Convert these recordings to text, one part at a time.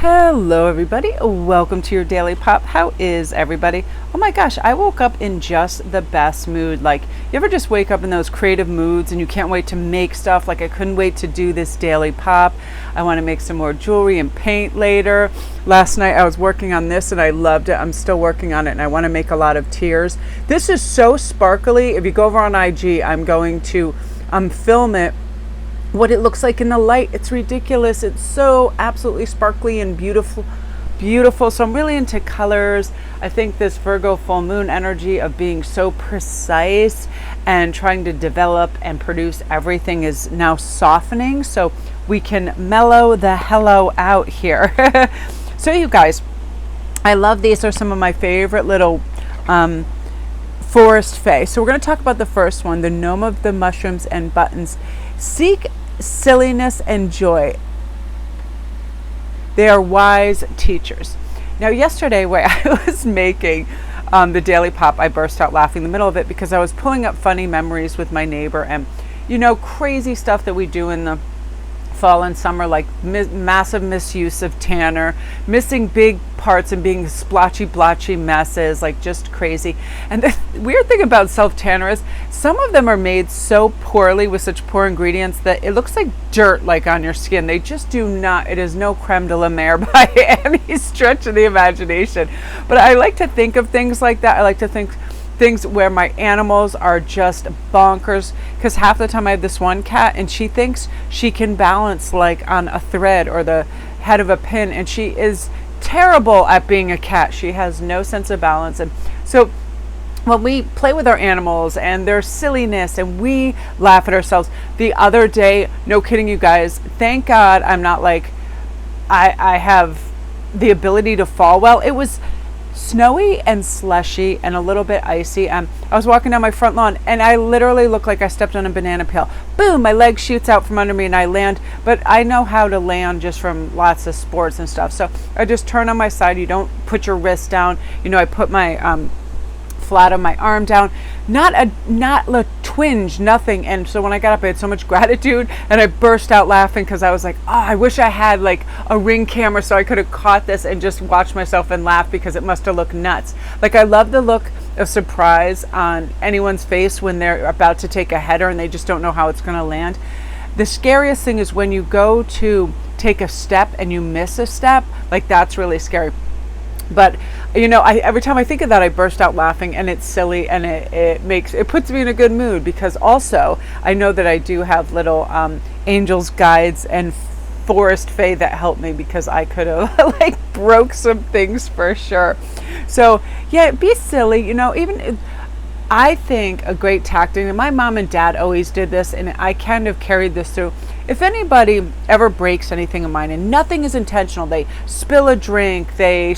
Hello everybody, welcome to your daily pop. How is everybody? Oh my gosh, I woke up in just the best mood. Like, you ever just wake up in those creative moods and you can't wait to make stuff? Like, I couldn't wait to do this daily pop. I want to make some more jewelry and paint later. Last night I was working on this and I loved it. I'm still working on it and I want to make a lot of tears. This is so sparkly. If you go over on IG, I'm going to film it what it looks like in the light. It's ridiculous. It's so absolutely sparkly and beautiful. So I'm really into colors. I think this Virgo full moon energy of being so precise and trying to develop and produce everything is now softening, so we can mellow the hello out here. So you guys, I love these. Are some of my favorite little forest fae. So we're going to talk about the first one, the gnome of the mushrooms and buttons. Seek silliness and joy. They are wise teachers. Now, yesterday, when I was making the daily pop, I burst out laughing in the middle of it because I was pulling up funny memories with my neighbor and, crazy stuff that we do in the fall and summer, like massive misuse of tanner, missing big parts and being splotchy blotchy messes, like just crazy. And the weird thing about self tanner is some of them are made so poorly with such poor ingredients that it looks like dirt, like on your skin. They just do not, it is no creme de la mer by any stretch of the imagination. But I like to think of things like that. I like to think things where my animals are just bonkers, because half the time I have this one cat and she thinks she can balance like on a thread or the head of a pin, and she is terrible at being a cat. She has no sense of balance. And so when we play with our animals and their silliness and we laugh at ourselves, the other day, no kidding you guys, thank God I'm not like, I have the ability to fall well. It was snowy and slushy and a little bit icy. I was walking down my front lawn and I literally looked like I stepped on a banana peel. Boom, my leg shoots out from under me and I land, but I know how to land just from lots of sports and stuff. So I just turn on my side. You don't put your wrist down. I put my flat on my arm down, not a twinge, nothing. And so when I got up, I had so much gratitude and I burst out laughing because I was like, oh, I wish I had like a Ring camera so I could have caught this and just watched myself and laugh, because it must have looked nuts. Like, I love the look of surprise on anyone's face when they're about to take a header and they just don't know how it's going to land. The scariest thing is when you go to take a step and you miss a step. Like, that's really scary. But every time I think of that, I burst out laughing, and it's silly, and it puts me in a good mood, because also I know that I do have little angels, guides, and forest fae that help me, because I could have like broke some things for sure. So yeah, be silly. Even I think a great tactic, and my mom and dad always did this, and I kind of carried this through. If anybody ever breaks anything of mine, and nothing is intentional, they spill a drink, they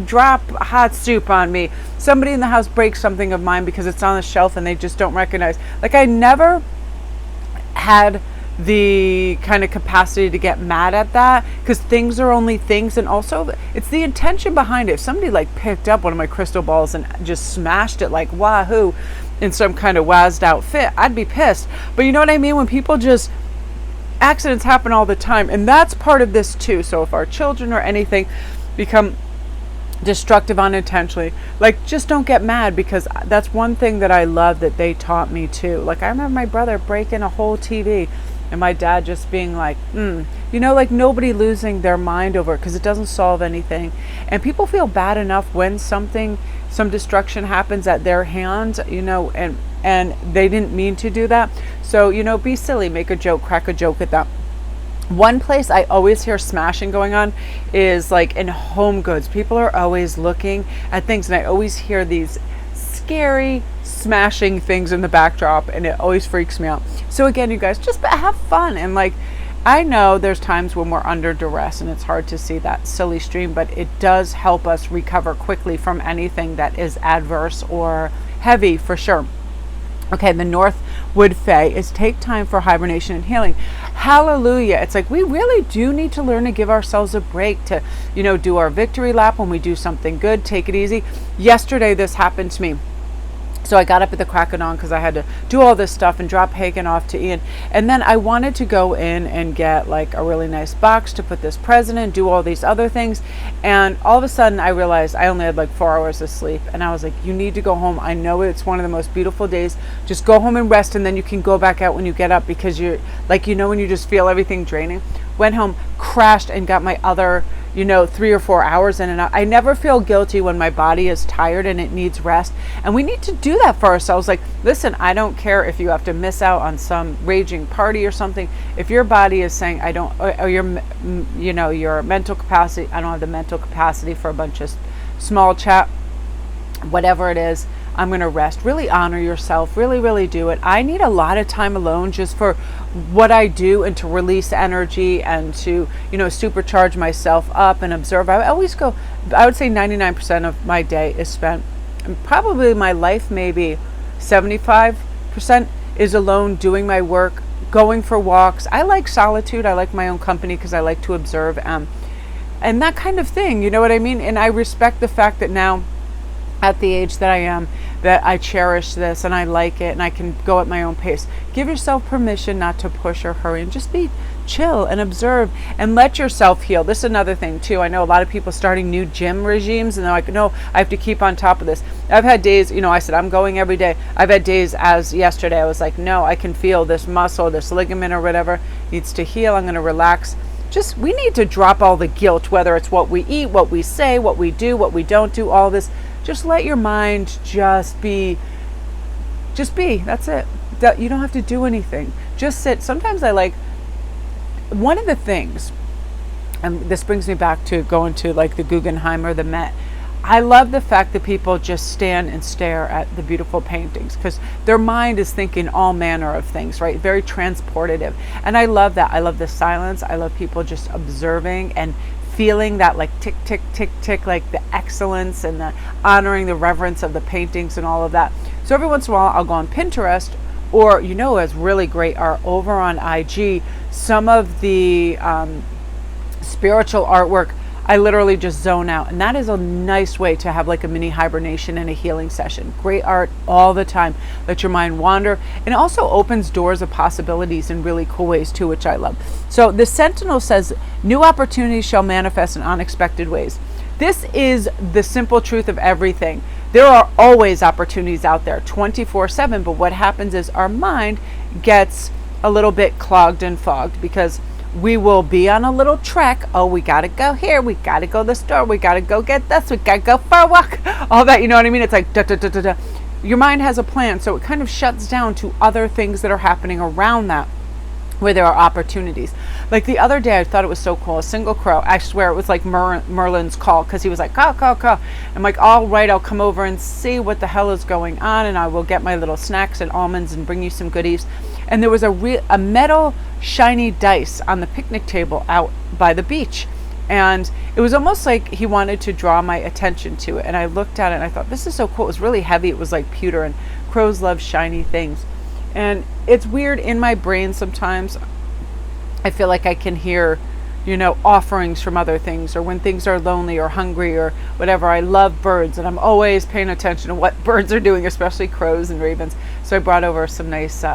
drop hot soup on me, somebody in the house breaks something of mine because it's on the shelf and they just don't recognize. Like, I never had the kind of capacity to get mad at that, because things are only things, and also it's the intention behind it. If somebody like picked up one of my crystal balls and just smashed it like wahoo in some kind of wazzed out fit, I'd be pissed. But you know what I mean? When people just, accidents happen all the time, and that's part of this too. So if our children or anything become destructive unintentionally, like, just don't get mad, because that's one thing that I love that they taught me too. Like, I remember my brother breaking a whole TV and my dad just being like, like nobody losing their mind over it, because it doesn't solve anything. And people feel bad enough when some destruction happens at their hands, and they didn't mean to do that. So, be silly, make a joke, crack a joke at that. One place I always hear smashing going on is like in home goods. People are always looking at things, and I always hear these scary smashing things in the backdrop, and it always freaks me out. So again, you guys, just have fun. And like, I know there's times when we're under duress and it's hard to see that silly stream, but it does help us recover quickly from anything that is adverse or heavy, for sure. Okay, the Northwood Fae is take time for hibernation and healing. Hallelujah. It's like, we really do need to learn to give ourselves a break, to, do our victory lap when we do something good. Take it easy. Yesterday, this happened to me. So I got up at the crack of dawn because I had to do all this stuff and drop Hagen off to Ian. And then I wanted to go in and get like a really nice box to put this present in, do all these other things. And all of a sudden I realized I only had like 4 hours of sleep. And I was like, you need to go home. I know it's one of the most beautiful days. Just go home and rest, and then you can go back out when you get up, because you're like, when you just feel everything draining. Went home, crashed, and got my other 3 or 4 hours in, and I never feel guilty when my body is tired and it needs rest. And we need to do that for ourselves. Like, listen, I don't care if you have to miss out on some raging party or something. If your body is saying, I don't, or your mental capacity, I don't have the mental capacity for a bunch of small chat, whatever it is, I'm going to rest. Really honor yourself. Really, really do it. I need a lot of time alone just for what I do, and to release energy, and to, supercharge myself up and observe. I always go, I would say 99% of my day is spent, and probably my life, maybe 75% is alone, doing my work, going for walks. I like solitude. I like my own company because I like to observe, and that kind of thing. You know what I mean? And I respect the fact that now, at the age that I am, that I cherish this and I like it and I can go at my own pace. Give yourself permission not to push or hurry, and just be chill and observe and let yourself heal. This is another thing too. I know a lot of people starting new gym regimes and they're like, no, I have to keep on top of this. I've had days, I said I'm going every day. I've had days, as yesterday, I was like, no, I can feel this muscle, this ligament or whatever needs to heal. I'm going to relax. We need to drop all the guilt, whether it's what we eat, what we say, what we do, what we don't do, all this. Just let your mind just be. That's it. You don't have to do anything. Just sit. Sometimes I like, one of the things, and this brings me back to going to like the Guggenheim or the Met. I love the fact that people just stand and stare at the beautiful paintings, because their mind is thinking all manner of things, right? Very transportative. And I love that. I love the silence. I love people just observing and feeling that like tick, tick, tick, tick, like the excellence and the honoring the reverence of the paintings and all of that. So every once in a while I'll go on Pinterest, or, as really great art over on IG, some of the spiritual artwork, I literally just zone out. And that is a nice way to have like a mini hibernation and a healing session. Great art all the time. Let your mind wander. And it also opens doors of possibilities in really cool ways too, which I love. So the Sentinel says, new opportunities shall manifest in unexpected ways. This is the simple truth of everything. There are always opportunities out there 24/7. But what happens is our mind gets a little bit clogged and fogged, because we will be on a little trek. Oh, we got to go here. We got to go to the store. We got to go get this. We got to go for a walk. All that, you know what I mean? It's like, da, da, da, da, da. Your mind has a plan. So it kind of shuts down to other things that are happening around that, where there are opportunities. Like the other day, I thought it was so cool. A single crow, I swear it was like Merlin's call, because he was like, call, call, call. I'm like, all right, I'll come over and see what the hell is going on, and I will get my little snacks and almonds and bring you some goodies. And there was a metal shiny dice on the picnic table out by the beach. And it was almost like he wanted to draw my attention to it. And I looked at it and I thought, this is so cool. It was really heavy. It was like pewter, and crows love shiny things. And it's weird, in my brain sometimes I feel like I can hear, offerings from other things, or when things are lonely or hungry or whatever. I love birds, and I'm always paying attention to what birds are doing, especially crows and ravens. So I brought over some nice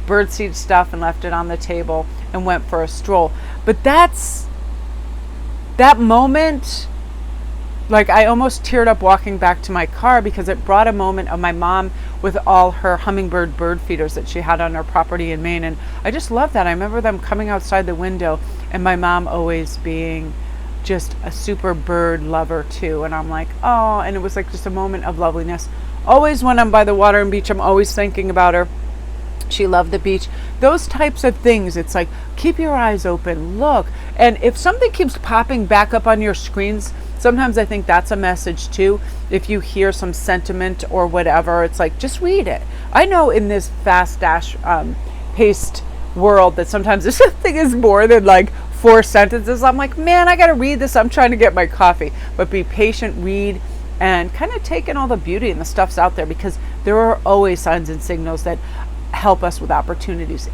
birdseed stuff and left it on the table and went for a stroll. But that moment, like, I almost teared up walking back to my car, because it brought a moment of my mom with all her hummingbird bird feeders that she had on her property in Maine. And I just love that. I remember them coming outside the window, and my mom always being just a super bird lover too. And I'm like, oh, and it was like just a moment of loveliness. Always when I'm by the water and beach, I'm always thinking about her. She loved the beach. Those types of things. It's like, keep your eyes open, look. And if something keeps popping back up on your screens, sometimes I think that's a message too. If you hear some sentiment or whatever, it's like, just read it. I know in this fast dash paced world that sometimes this thing is more than like 4 sentences. I'm like, man, I got to read this. I'm trying to get my coffee. But be patient, read, and kind of take in all the beauty and the stuff's out there, because there are always signs and signals that help us with opportunities.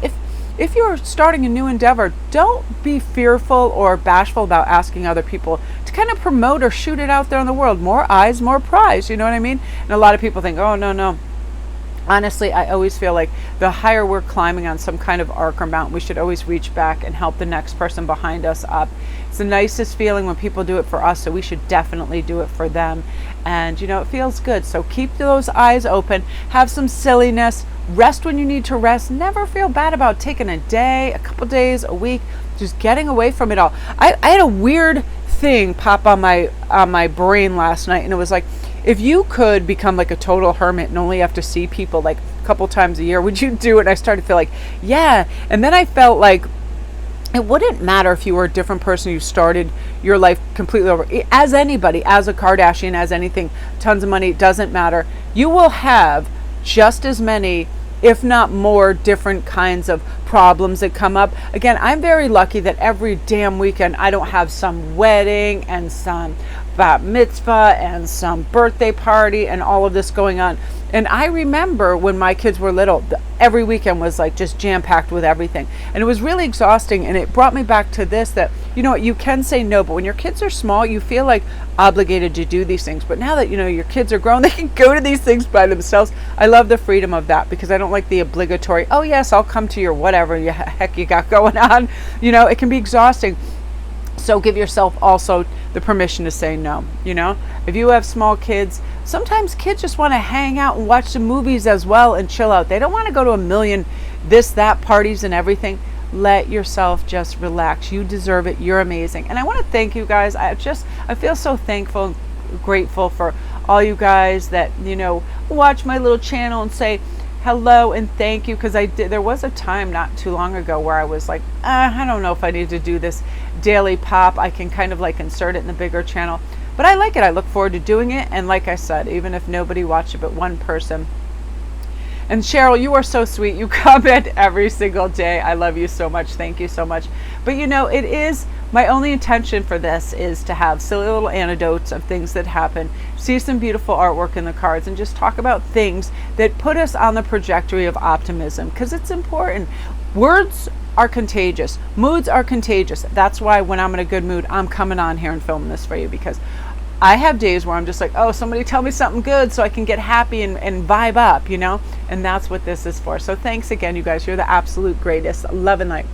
If you're starting a new endeavor, don't be fearful or bashful about asking other people to kind of promote or shoot it out there in the world. More eyes, more prize. You know what I mean? And a lot of people think, oh, no, honestly, I always feel like the higher we're climbing on some kind of arc or mountain, we should always reach back and help the next person behind us up. It's the nicest feeling when people do it for us, so we should definitely do it for them. And, it feels good. So keep those eyes open, have some silliness, rest when you need to rest. Never feel bad about taking a day, a couple days, a week, just getting away from it all. I had a weird thing pop on my brain last night, and it was like, if you could become like a total hermit and only have to see people like a couple times a year, would you do it? And I started to feel like, yeah. And then I felt like it wouldn't matter if you were a different person, you started your life completely over. As anybody, as a Kardashian, as anything, tons of money, it doesn't matter. You will have just as many, if not more, different kinds of problems that come up. Again, I'm very lucky that every damn weekend I don't have some wedding and some bat mitzvah and some birthday party and all of this going on. And I remember when my kids were little, every weekend was like just jam-packed with everything. And it was really exhausting. And it brought me back to this, that, you can say no, but when your kids are small, you feel like obligated to do these things. But now that, your kids are grown, they can go to these things by themselves. I love the freedom of that, because I don't like the obligatory, oh yes, I'll come to your whatever the heck you got going on. It can be exhausting. So give yourself also the permission to say no. If you have small kids, sometimes kids just want to hang out and watch some movies as well and chill out. They don't want to go to a million this, that parties and everything. Let yourself just relax. You deserve it. You're amazing. And I want to thank you guys. I feel so thankful and grateful for all you guys that, watch my little channel and say hello and thank you, because there was a time not too long ago where I was like, I don't know if I need to do this daily pop. I can kind of like insert it in the bigger channel, but I like it. I look forward to doing it. And like I said, even if nobody watched it but one person. And Cheryl, you are so sweet. You comment every single day. I love you so much. Thank you so much. But it is my only intention for this is to have silly little anecdotes of things that happen, see some beautiful artwork in the cards, and just talk about things that put us on the trajectory of optimism, because it's important. Words are contagious. Moods are contagious. That's why when I'm in a good mood, I'm coming on here and filming this for you, because I have days where I'm just like, oh, somebody tell me something good so I can get happy and vibe up, and that's what this is for. So thanks again, you guys. You're the absolute greatest. Love and light.